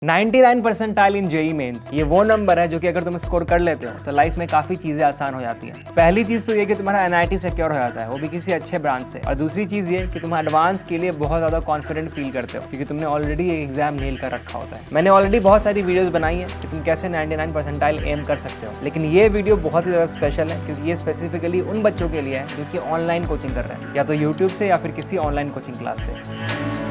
99 percentile इन JEE mains ये वो number है जो कि अगर तुम स्कोर कर लेते हो तो लाइफ में काफी चीजें आसान हो जाती हैं। पहली चीज तो ये कि तुम्हारा एनआईटी सिक्योर हो जाता है, वो भी किसी अच्छे ब्रांच से। और दूसरी चीज ये कि तुम एडवांस के लिए बहुत ज्यादा कॉन्फिडेंट फील करते हो क्योंकि तुमने ऑलरेडी ये एग्जाम नेल कर रखा होता है। मैंने ऑलरेडी बहुत सारी वीडियोस बनाई है कि तुम कैसे 99 परसेंटाइल एम कर सकते हो, लेकिन ये वीडियो बहुत ही ज्यादा स्पेशल है क्योंकि ये स्पेसिफिकली उन बच्चों के लिए है जो कि ऑनलाइन कोचिंग कर रहे हैं, या तो यूट्यूब से या फिर किसी ऑनलाइन कोचिंग क्लास से।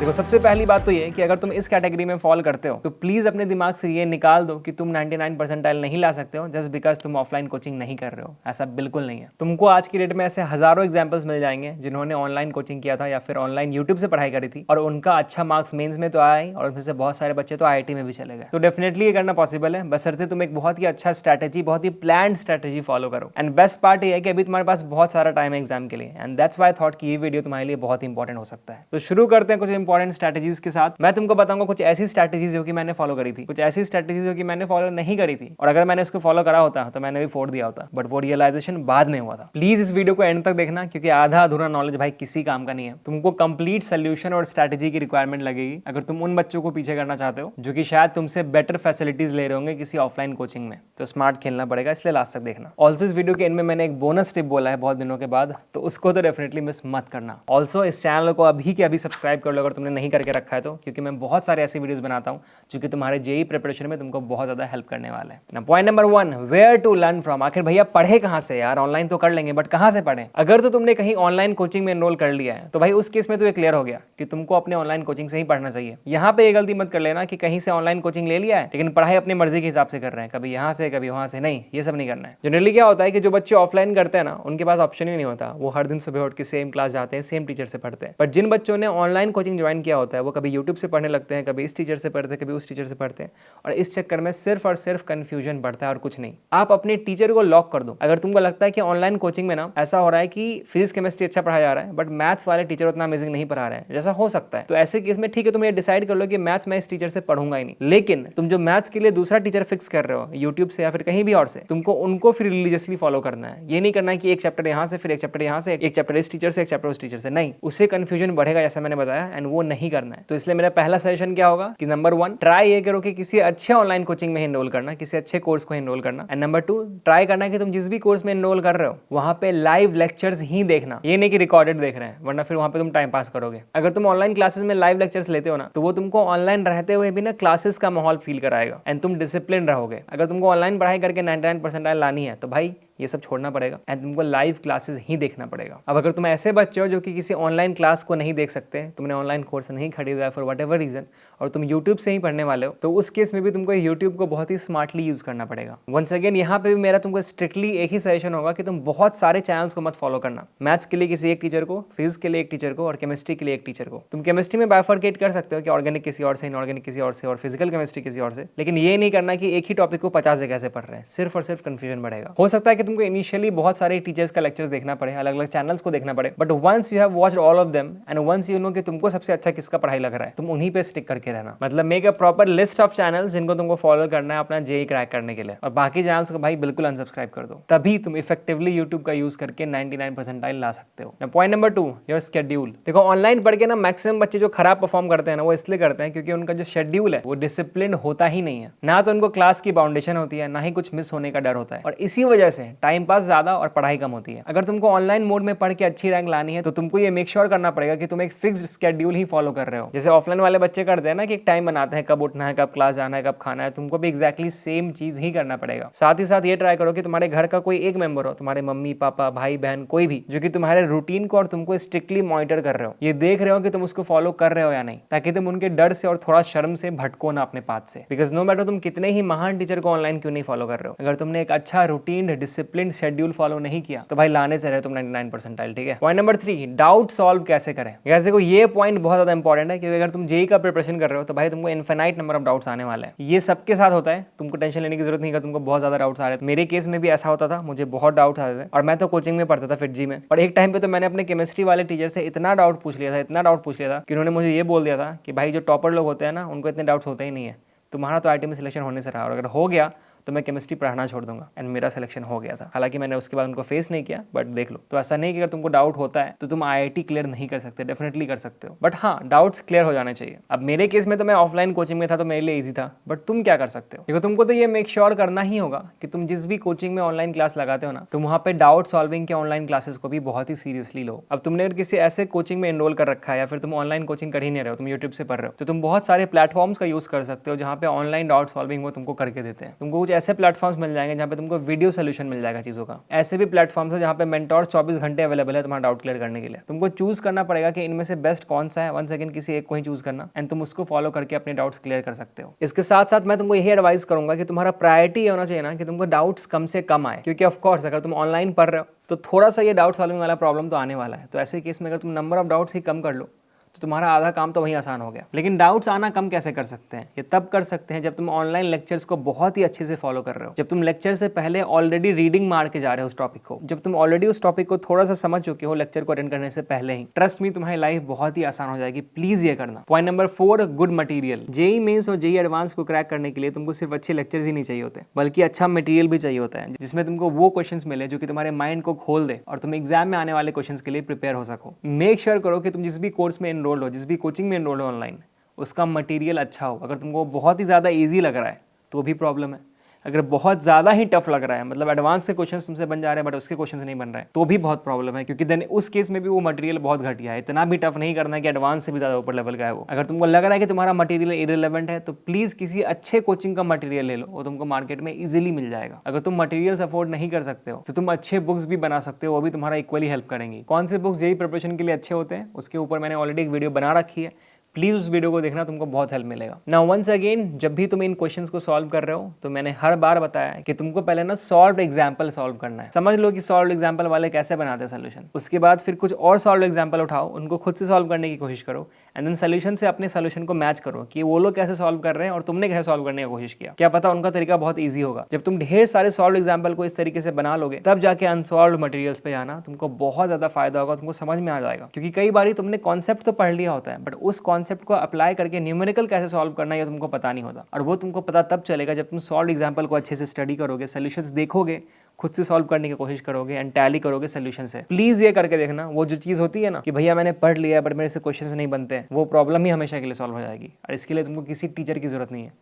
देखो, सबसे पहली बात तो ये कि अगर तुम इस कैटेगरी में फॉल करते हो तो प्लीज अपने दिमाग से ये निकाल दो कि तुम 99 परसेंटाइल नहीं ला सकते हो जस्ट बिकॉज तुम ऑफलाइन कोचिंग नहीं कर रहे हो। ऐसा बिल्कुल नहीं है। तुमको आज की डेट में ऐसे हजारों एग्जांपल्स मिल जाएंगे जिन्होंने ऑनलाइन कोचिंग किया था या फिर ऑनलाइन यूट्यूब से पढ़ाई करी थी और उनका अच्छा मार्क्स मेंस में तो आया ही, और उनमें से बहुत सारे बच्चे तो आईआईटी में भी चले गए। तो डेफिनेटली ये करना पॉसिबल है, बशर्ते तुम एक बहुत ही अच्छा स्ट्रैटेजी, बहुत ही प्लान स्ट्रैटेजी फॉलो करो। एंड बेस्ट पार्ट ये है कि अभी तुम्हारे पास बहुत सारा टाइम है एग्जाम के लिए, and that's why I thought कि ये वीडियो तुम्हारे लिए बहुत इंपॉर्टेंट हो सकता है। तो शुरू करते हैं कुछ इंपॉर्टेंट स्ट्रैटेजीज के साथ। मैं तुमको बताऊंगा कुछ ऐसी स्ट्रैटेजीज जो कि मैंने फॉलो करी थी, कुछ ऐसी स्ट्रैटेजीज जो कि मैंने फॉलो नहीं करी थी, और अगर मैंने उसको फॉलो करा होता तो मैंने भी फोड़ दिया होता, बट वो रियलाइजेशन बाद में हुआ था। प्लीज इस वीडियो को एंड तक देखना क्योंकि आधा अधूरा नॉलेज भाई किसी काम का नहीं है। तुमको कंप्लीट सोल्यूशन और स्ट्रैटेजी की रिक्वायरमेंट लगेगी अगर तुम उन बच्चों को पीछे करना चाहते हो जो कि शायद तुमसे बेटर फैसिलिटीज ले रहे होंगे किसी ऑफलाइन कोचिंग में। तो स्मार्ट खेलना पड़ेगा, इसलिए लास्ट तक देखना। ऑल्सो इस वीडियो के एंड में मैंने एक बोनस टिप बोला है बहुत दिनों के बाद, तो उसको तो डेफिनेटली मिस मत करना। ऑल्सो इस चैनल को अभी के अभी सब्सक्राइब कर लो अगर तुमने नहीं करके रखा है तो, क्योंकि मैं बहुत सारे ऐसे वीडियोस बनाता हूँ जो कि तुम्हारे जेई प्रिपरेशन में तुमको बहुत ज्यादा हेल्प करने वाला है ना। Point number 1, where to learn from. आखिर भैया पढ़े कहाँ से यार? ऑनलाइन तो कर लेंगे बट कहाँ से पढ़ें? अगर तो तुमने कहीं ऑनलाइन कोचिंग में एनरोल कर लिया है तो भाई उस केस में तो ये क्लियर हो गया कि तुमको अपने ऑनलाइन कोचिंग से ही पढ़ना चाहिए। यहाँ पे ये गलती मत कर लेना कि कहीं से ऑनलाइन कोचिंग ले लिया है लेकिन पढ़ाई अपनी मर्जी के हिसाब से कर रहे हैं, कभी यहाँ से कभी वहाँ से। नहीं, ये सब नहीं करना है। जनरली क्या होता है कि जो बच्चे ऑफलाइन करते हैं ना, उनके पास ऑप्शन ही नहीं होता, वो हर दिन सुबह उठ के सेम क्लास जाते हैं, सेम टीचर से पढ़ते हैं। बट जिन बच्चों ने ऑनलाइन कोचिंग ज्वाइन किया होता है वो कभी यूट्यूब से पढ़ने लगते हैं, कभी इस टीचर से पढ़ते हैं, कभी उस टीचर से पढ़ते हैं, और इस चक्कर में सिर्फ और सिर्फ कंफ्यूजन बढ़ता है और कुछ नहीं। आप अपने टीचर को लॉक कर दो। अगर तुमको लगता है कि ऑनलाइन कोचिंग में ना ऐसा हो रहा है कि फिजिक्स केमिस्ट्री अच्छा पढ़ाया जा रहा है बट मैथ्स वाले टीचर उतना अमेजिंग नहीं पढ़ा रहे हैं, जैसा हो सकता है, तो ऐसे केस में ठीक है, तुम ये डिसाइड कर लो कि मैथ्स मैं इस टीचर से पढ़ूंगा ही नहीं। लेकिन तुम जो मैथ्स के लिए दूसरा टीचर फिक्स कर रहे हो यूट्यूब से या फिर कहीं भी और से, तुमको उनको फिर रिलीजियसली फॉलो करना है। ये नहीं करना है कि एक चैप्टर यहाँ से, फिर एक चैप्टर यहाँ से, एक चैप्टर इस टीचर से, एक चैप्टर उस टीचर से। नहीं, उससे कंफ्यूजन बढ़ेगा जैसा मैंने बताया, एंड वो नहीं करना है। तो इसलिए मेरा पहला सजेशन क्या होगा कि नंबर 1, ट्राई ये करो कि किसी अच्छे ऑनलाइन कोचिंग में एनरोल करना, किसी अच्छे कोर्स को एनरोल करना। एंड नंबर 2, ट्राई करना कि तुम जिस भी कोर्स में एनरोल कर रहे हो वहां पे लाइव लेक्चर्स ही देखना, ये नहीं कि रिकॉर्डेड देख रहे हैं, वरना फिर वहां पे तुम टाइम पास करोगे। अगर तुम ऑनलाइन क्लासेस में लाइव लेक्चर्स लेते हो ना, तो वो तुमको ऑनलाइन रहते हुए भी ना क्लासेस का माहौल फील कराएगा एंड तुम डिसिप्लिन रहोगे। अगर तुमको ऑनलाइन पढ़ाई करके 99 परसेंटाइल लानी है तो भाई ये सब छोड़ना पड़ेगा एंड तुमको लाइव क्लासेस ही देखना पड़ेगा। अब अगर तुम ऐसे बच्चे हो जो कि किसी ऑनलाइन क्लास को नहीं देख सकते, तुमने ऑनलाइन कोर्स नहीं खरीदा है फॉर वट एवर रीजन, और तुम यूट्यूब से ही पढ़ने वाले हो, तो उस केस में भी तुमको यूट्यूब को बहुत ही स्मार्टली यूज करना पड़ेगा। वंस अगेन यहाँ पे भी मेरा तुमको स्ट्रिक्टली एक ही सजेशन होगा कि तुम बहुत सारे चैनल्स को मत फॉलो करना। मैथ्स के लिए किसी एक टीचर को, फिजिक्स के लिए एक टीचर को, और केमिस्ट्री के लिए एक टीचर को। तुम केमिस्ट्री में बाइफरकेट कर सकते हो कि ऑर्गेनिक किसी और से, इनऑर्गेनिक किसी और से, और फिजिकल केमिस्ट्री किसी और से, लेकिन ये नहीं करना कि एक ही टॉपिक को 50 जगह से पढ़ रहे हैं। सिर्फ और सिर्फ कंफ्यूजन बढ़ेगा। हो सकता है कि तुमको इनिशियली बहुत सारे टीचर्स का लेक्चर्स देखना पड़े, अलग अलग चैनल्स को देखना पड़े, but once you have watched all of them and once you know कि तुमको सबसे अच्छा किसका पढ़ाई लग रहा है, तुम उन्हीं पे स्टिक करके रहना। मतलब make a proper list of channels जिनको तुमको फॉलो करना है अपना जेई क्रैक करने के लिए, और बाकी चैनल्स को भाई बिल्कुल अनसब्सक्राइब कर दो। तभी तुम इफेक्टिवली यूट्यूब का यूज करके 99 परसेंटाइल ला सकते हो। Point number 2, your schedule. देखो, ऑनलाइन पढ़ के ना मैक्सिमम बच्चे जो खराब परफॉर्म करते हैं ना, वो इसलिए करते हैं क्योंकि उनका जो शेड्यूल है वो डिसिप्लिन होता ही नहीं है। ना तो उनको क्लास की बाउंडेशन होती है, ना ही कुछ मिस होने का डर होता है, और इसी वजह से टाइम पास ज्यादा और पढ़ाई कम होती है। अगर तुमको ऑनलाइन मोड में पढ़ के अच्छी रैंक लानी है तो तुमको ये मेक श्योर करना पड़ेगा कि तुम एक फिक्स्ड शेड्यूल ही फॉलो कर रहे हो। जैसे ऑफलाइन वाले बच्चे करते हैं ना कि एक टाइम बनाते हैं, कब उठना है, कब क्लास जाना है, कब खाना है, तुमको भी एक्जैक्टली सेम चीज ही करना पड़ेगा। साथ ही साथ ये ट्राई करो कि तुम्हारे घर का कोई एक मेंबर हो, तुम्हारे मम्मी पापा भाई बहन कोई भी, जो कि तुम्हारे रूटीन को और तुमको स्ट्रिक्टली मॉनिटर कर रहे हो, ये देख रहे हो कि तुम उसको फॉलो कर रहे हो या नहीं, ताकि तुम उनके डर से और थोड़ा शर्म से भटको ना अपने पाथ से। बिकॉज नो मैटर तुम कितने ही महान टीचर को ऑनलाइन क्यों नहीं फॉलो कर रहे हो, अगर तुमने एक अच्छा रूटीन डिसिप्लिन शेड्यूल फॉलो नहीं किया तो भाई लाने से रहे तुम 99 परसेंटाइल। ठीक है। पॉइंट नंबर 3, डाउट सॉल्व कैसे करें। जैसे को ये पॉइंट बहुत ज्यादा इंपॉर्टेंट है क्योंकि अगर तुम जेई का प्रिपरेशन कर रहे हो तो भाई तुमको इनफिनाइट नंबर ऑफ डाउट्स आने वाले हैं। ये सबके साथ होता है, तुमको टेंशन लेने की जरूरत नहीं है तुमको बहुत ज्यादा डाउट्स आ रहे हैं। मेरे केस में भी ऐसा होता था, मुझे बहुत डाउट्स आते थे, और मैं तो कोचिंग में पढ़ता था फिटजी में, और एक टाइम पे तो मैंने अपने केमिस्ट्री वाले टीचर से इतना डाउट पूछ लिया था, इतना डाउट पूछ लिया था कि उन्होंने मुझे ये बोल दिया था कि भाई जो टॉपर लोग होते हैं ना उनको इतने डाउट्स होते ही नहीं है, तुम्हारा तो आईटी में सिलेक्शन होने से रहा, और अगर हो गया तो मैं केमिस्ट्री पढ़ाना छोड़ दूंगा। एंड मेरा सिलेक्शन हो गया था। हालांकि मैंने उसके बाद उनको फेस नहीं किया, बट देख लो। तो ऐसा नहीं कि अगर तुमको डाउट होता है तो तुम IIT क्लियर नहीं कर सकते, डेफिनेटली कर सकते हो, बट हाँ डाउट्स क्लियर हो जाने चाहिए। अब मेरे केस में तो मैं ऑफलाइन कोचिंग में था तो मेरे लिए ईजी था, बट तुम क्या कर सकते हो? देखो, तुमको तो ये मेक श्योर करना ही होगा कि तुम जिस भी कोचिंग में ऑनलाइन क्लास लगाते हो ना, तुम वहाँ पे डाउट सॉल्विंग के ऑनलाइन क्लासेस को भी बहुत ही सीरियसली लो। अब तुमने अगर किसी ऐसे कोचिंग में एनरोल कर रखा है या फिर तुम ऑनलाइन कोचिंग कर ही नहीं रहे हो, तुम यूट्यूब से पढ़ रहे हो, तो तुम बहुत सारे प्लेटफॉर्म्स का यूज कर सकते हो जहाँ पे ऑनलाइन डाउट सॉल्विंग वो तुमको करके देते हैं। तुमको कुछ ऐसे प्लेटफॉर्म्स मिल जाएंगे जहाँ पे तुमको वीडियो सोल्यूशन मिल जाएगा चीज़ों का। ऐसे भी प्लेटफॉर्म्स है जहाँ पे मेंटोर्स 24 घंटे अवेलेबल है तुम्हारा डाउट क्लियर करने के लिए। तुमको चूज करना पड़ेगा कि इनमें से बेस्ट कौन सा है। 1 सेकंड किसी एक को ही चूज करना एंड तुम उसको फॉलो करके अपने डाउट्स क्लियर कर सकते हो। इसके साथ साथ मैं तुमको यही एडवाइस करूंगा कि तुम्हारा प्रायोरिटी होना चाहिए ना कि तुमको डाउट्स कम से कम आए, क्योंकि ऑफकोर्स अगर तुम ऑनलाइन पढ़ रहे हो तो थोड़ा सा ये डाउट सॉल्विंग वाला प्रॉब्लम तो आने वाला है। तो ऐसे केस में अगर तुम नंबर ऑफ डाउट्स ही कम कर लो तो तुम्हारा आधा काम तो वहीं आसान हो गया। लेकिन डाउट्स आना कम कैसे कर सकते हैं? ये तब कर सकते हैं जब तुम ऑनलाइन लेक्चर्स को बहुत ही अच्छे से फॉलो कर रहे हो, जब तुम लेक्चर से पहले ऑलरेडी रीडिंग मार के जा रहे हो उस टॉपिक को, जब तुम ऑलरेडी उस टॉपिक को थोड़ा सा समझ चुके हो लेक्चर को अटेंड करने से पहले ही। ट्रस्ट मी, तुम्हारी लाइफ बहुत ही आसान हो जाएगी। प्लीज ये करना। Point number 4, good material. JEE mains और जेई एडवांस को क्रैक करने के लिए तुमको सिर्फ अच्छे लेक्चर्स ही नहीं चाहिए होते, बल्कि अच्छा मटीरियल भी चाहिए होता है, जिसमें तुमको वो क्वेश्चंस मिले जो कि तुम्हारे माइंड को खोल दे और तुम एग्जाम में आने वाले क्वेश्चंस के लिए प्रिपेयर हो सको। मेक श्योर करो कि तुम जिस भी कोर्स में एनरोल्ड हो, जिस भी कोचिंग में एनरोल्ड हो ऑनलाइन, उसका मटेरियल अच्छा हो। अगर तुमको बहुत ही ज़्यादा इजी लग रहा है तो भी प्रॉब्लम है। अगर बहुत ज़्यादा ही टफ लग रहा है, मतलब एडवांस के क्वेश्चंस तुमसे बन जा रहे हैं बट उसके क्वेश्चंस नहीं बन रहे हैं, तो भी बहुत प्रॉब्लम है, क्योंकि देन उस केस में भी वो मटेरियल बहुत घटिया है। इतना भी टफ नहीं करना है कि एडवांस से भी ज़्यादा ऊपर लेवल का है वो। अगर तुमको लग रहा है कि तुम्हारा मटेरियल इरेलेवेंट है तो प्लीज़ किसी अच्छे कोचिंग का मटेरियल ले लो, वो तुमको मार्केट में ईजिली मिल जाएगा। अगर तुम मटेरियल्स अफोर्ड नहीं कर सकते हो तो तुम अच्छे बुक्स भी बना सकते हो, वो भी तुम्हारा इक्वली हेल्प करेंगी। कौन से बुक्स यही प्रिपरेशन के लिए अच्छे होते हैं उसके ऊपर मैंने ऑलरेडी एक वीडियो बना रखी है, प्लीज उस वीडियो को देखना, तुमको बहुत हेल्प मिलेगा। नाउ वंस अगेन, जब भी तुम इन क्वेश्चंस को सॉल्व कर रहे हो तो मैंने हर बार बताया कि तुमको पहले ना सॉल्व्ड एग्जांपल सॉल्व करना है। समझ लो कि सॉल्व्ड एग्जांपल वाले कैसे बनाते हैं सोल्यूशन। उसके बाद फिर कुछ और सॉल्व्ड एग्जांपल उठाओ, उनको खुद से सॉल्व करने की कोशिश करो एंड देन सोल्यूशन से अपने सोल्यूशन को मैच करो कि वो लोग कैसे सॉल्व कर रहे हैं और तुमने कैसे सॉल्व करने की कोशिश किया। क्या पता उनका तरीका बहुत ईजी होगा। जब तुम ढेर सारे सॉल्व्ड एग्जांपल को इस तरीके से बना लोगे तब जाके अनसॉल्व्ड मटेरियल्स पे जाना तुमको बहुत ज्यादा फायदा होगा, तुमको समझ में आ जाएगा। क्योंकि कई बार तुमने कॉन्सेप्ट तो पढ़ लिया होता है बट उस कॉन्सेप्ट को अप्लाई करके न्यूमेरिकल कैसे सॉल्व करना है ये तुमको पता नहीं होता, और वो तुमको पता तब चलेगा जब तुम सॉल्व एग्जांपल को अच्छे से स्टडी करोगे, सॉल्यूशंस देखोगे, खुद से सॉल्व करने की कोशिश करोगे एंड टैली करोगे सॉल्यूशन से। प्लीज ये करके देखना। वो जो चीज होती है ना कि भैया मैंने पढ़ लिया बट मेरे से क्वेश्चंस नहीं बनते हैं, वो प्रॉब्लम ही हमेशा के लिए सॉल्व हो जाएगी। और इसके लिए तुमको किसी टीचर की जरूरत नहीं है,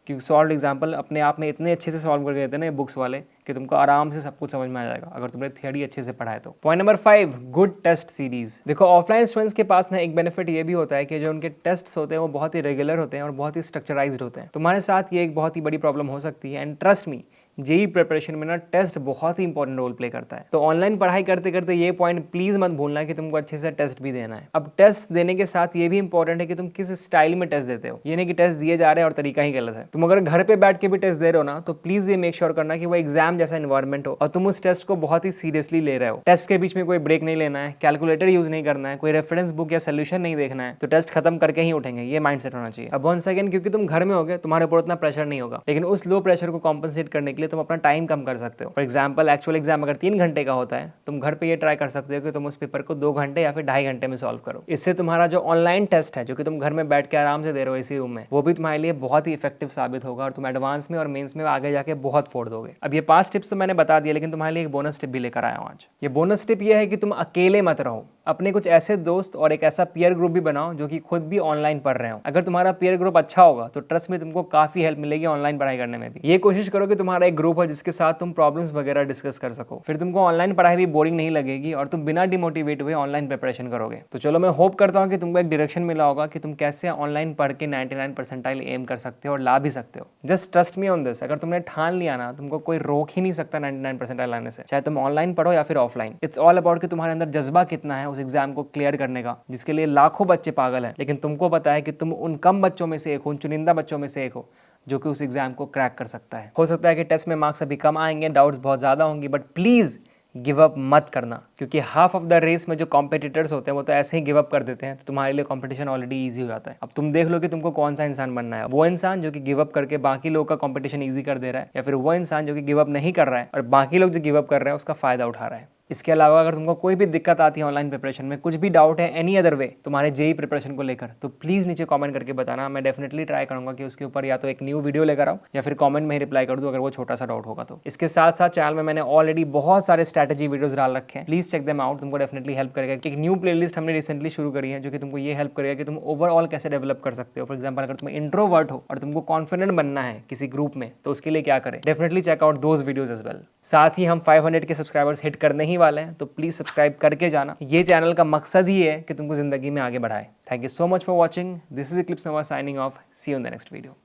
क्योंकि सॉल्व एग्जाम्पल अपने आप में इतने अच्छे से सॉल्व करके देते हैं ना बुक्स वाले कि तुमको आराम से सब कुछ समझ में आ जाएगा अगर तुमने थियरी अच्छे से पढ़ा है तो। Point number 5, good test series. देखो, ऑफलाइन स्टूडेंट्स के पास ना एक बेनिफिट ये भी होता है कि जो उनके टेस्ट्स होते हैं वो बहुत ही रेगुलर होते हैं और बहुत ही स्ट्रक्चराइज्ड होते हैं। तुम्हारे साथ ये एक बहुत ही बड़ी प्रॉब्लम हो सकती है and trust me, JEE preparation में ना टेस्ट बहुत ही इंपॉर्टेंट रोल प्ले करता है। तो ऑनलाइन पढ़ाई करते करते ये पॉइंट प्लीज मत भूलना कि तुमको अच्छे से टेस्ट भी देना है। अब टेस्ट देने के साथ ये भी इंपॉर्टेंट है कि तुम किस स्टाइल में टेस्ट देते हो। ये नहीं कि टेस्ट दिए जा रहे हैं और तरीका ही गलत है। तुम अगर घर पे बैठ के भी टेस्ट दे रहे हो ना तो प्लीज ये मेक श्योर करना कि वो एग्जाम जैसा एनवायरमेंट हो और तुम उस टेस्ट को बहुत ही सीरियसली ले रहे हो। टेस्ट के बीच में कोई ब्रेक नहीं लेना है, कैलकुलेटर यूज नहीं करना है, कोई रेफरेंस बुक या सोल्यूशन नहीं देखना है, तो टेस्ट खत्म करके ही उठेंगे, ये माइंडसेट होना चाहिए। अब 1 सेकंड, क्योंकि तुम घर में होगे तुम्हारे ऊपर उतना प्रेशर नहीं होगा, लेकिन उस लो प्रेशर को कॉम्पनसेट करने के लिए तुम अपना टाइम कम कर सकते हो। फॉर एग्जाम्पल, एक्चुअल एग्जाम अगर 3 घंटे का होता है, तुम घर पे ये ट्राई कर सकते हो कि तुम उस पेपर को 2 घंटे या फिर 2.5 घंटे में सॉल्व करो। इससे तुम्हारा जो ऑनलाइन टेस्ट है जो कि तुम घर में बैठ के आराम से दे रहे हो इसी रूम में, वो भी तुम्हारे लिए बहुत ही इफेक्टिव साबित होगा और तुम एडवांस में और मेंस में आगे जाके बहुत फोड़ दोगे। अब ये 5 टिप्स तो मैंने बता दिया, लेकिन तुम्हारे लिए एक बोनस टिप भी लेकर आया हूं आज। ये बोनस टिप ये है कि तुम अकेले मत रहो, अपने कुछ ऐसे दोस्त और एक ऐसा पीयर ग्रुप भी बनाओ जो कि खुद भी ऑनलाइन पढ़ रहे हो। अगर तुम्हारा पीयर ग्रुप अच्छा होगा तो ट्रस्ट में तुमको काफी हेल्प मिलेगी ऑनलाइन पढ़ाई करने में भी। ये कोशिश करो कि तुम्हारा एक ग्रुप हो जिसके साथ तुम प्रॉब्लम्स वगैरह डिस्कस कर सको, फिर तुमको ऑनलाइन पढ़ाई भी बोरिंग नहीं लगेगी और तुम बिना डिमोटिवेट हुए ऑनलाइन प्रिपरेशन करोगे। तो चलो, मैं होप करता हूँ कि तुमको एक डायरेक्शन मिला होगा कि तुम कैसे ऑनलाइन पढ़ के 99 परसेंटाइल एम कर सकते हो और ला भी सकते हो। Just trust me on this. अगर तुमने ठान लिया ना, तुमको कोई रोक ही नहीं सकता 99 परसेंटाइल लाने से, चाहे तुम ऑनलाइन पढ़ो या फिर ऑफलाइन। इट्स ऑल अबाउट कि तुम्हारे अंदर जज्बा कितना है उस एग्जाम को क्लियर करने का, जिसके लिए लाखों बच्चे पागल हैं, लेकिन तुमको पता है कि तुम उन कम बच्चों में से एक हो, उन चुनिंदा बच्चों में से एक हो जो कि उस एग्जाम को क्रैक कर सकता है। हो सकता है कि टेस्ट में मार्क्स अभी कम आएंगे, डाउट्स बहुत ज़्यादा होंगी, बट प्लीज़ गिव अप मत करना, क्योंकि हाफ ऑफ द रेस में जो कॉम्पिटिटर्स होते हैं वो तो ऐसे ही गिव अप कर देते हैं, तो तुम्हारे लिए कंपटीशन ऑलरेडी इजी हो जाता है। अब तुम देख लो कि तुमको कौन सा इंसान बनना है, वो इंसान जो कि गिव अप करके बाकी लोगों का कंपटीशन इजी कर दे रहा है, या फिर वो इंसान जो कि गिव अप नहीं कर रहा है और बाकी लोग जो गिव अप कर रहे हैं उसका फायदा उठा रहा है। इसके अलावा अगर तुमको कोई भी दिक्कत आती है ऑनलाइन प्रिपरेशन में, कुछ भी डाउट है एनी अदर वे तुम्हारे जेई प्रिपरेशन को लेकर, तो प्लीज़ नीचे कमेंट करके बताना। मैं डेफिनेटली ट्राई करूंगा कि उसके ऊपर या तो एक न्यू वीडियो लेकर आऊँ या फिर कमेंट में ही रिप्लाई कर दूँ अगर वो छोटा सा डाउट होगा तो। इसके साथ साथ चैनल में मैंने ऑलरेडी बहुत सारे स्ट्रैटेजी वीडियोस डाल रखे हैं, प्लीज़ चेक देम आउट, तुमको डेफिनेटली हेल्प करेगा। एक न्यू प्लेलिस्ट हमने रिसेंटली शुरू करी है जो कि तुमको ये हेल्प करेगा कि तुम ओवरऑल कैसे डेवलप कर सकते हो। फॉर एग्जाम्पल अगर तुम इंट्रोवर्ट हो और तुमको कॉन्फिडेंट बनना है किसी ग्रुप में, तो उसके लिए क्या करें, definitely check out those videos as well. साथ ही हम 500 के सब्सक्राइबर्स हिट करने ही वाले हैं, तो प्लीज़ सब्सक्राइब करके जाना। ये चैनल का मकसद ही है कि तुमको जिंदगी में आगे बढ़ाए। Thank you so much for watching, this is Eclipse Nova signing off, see you in the next video.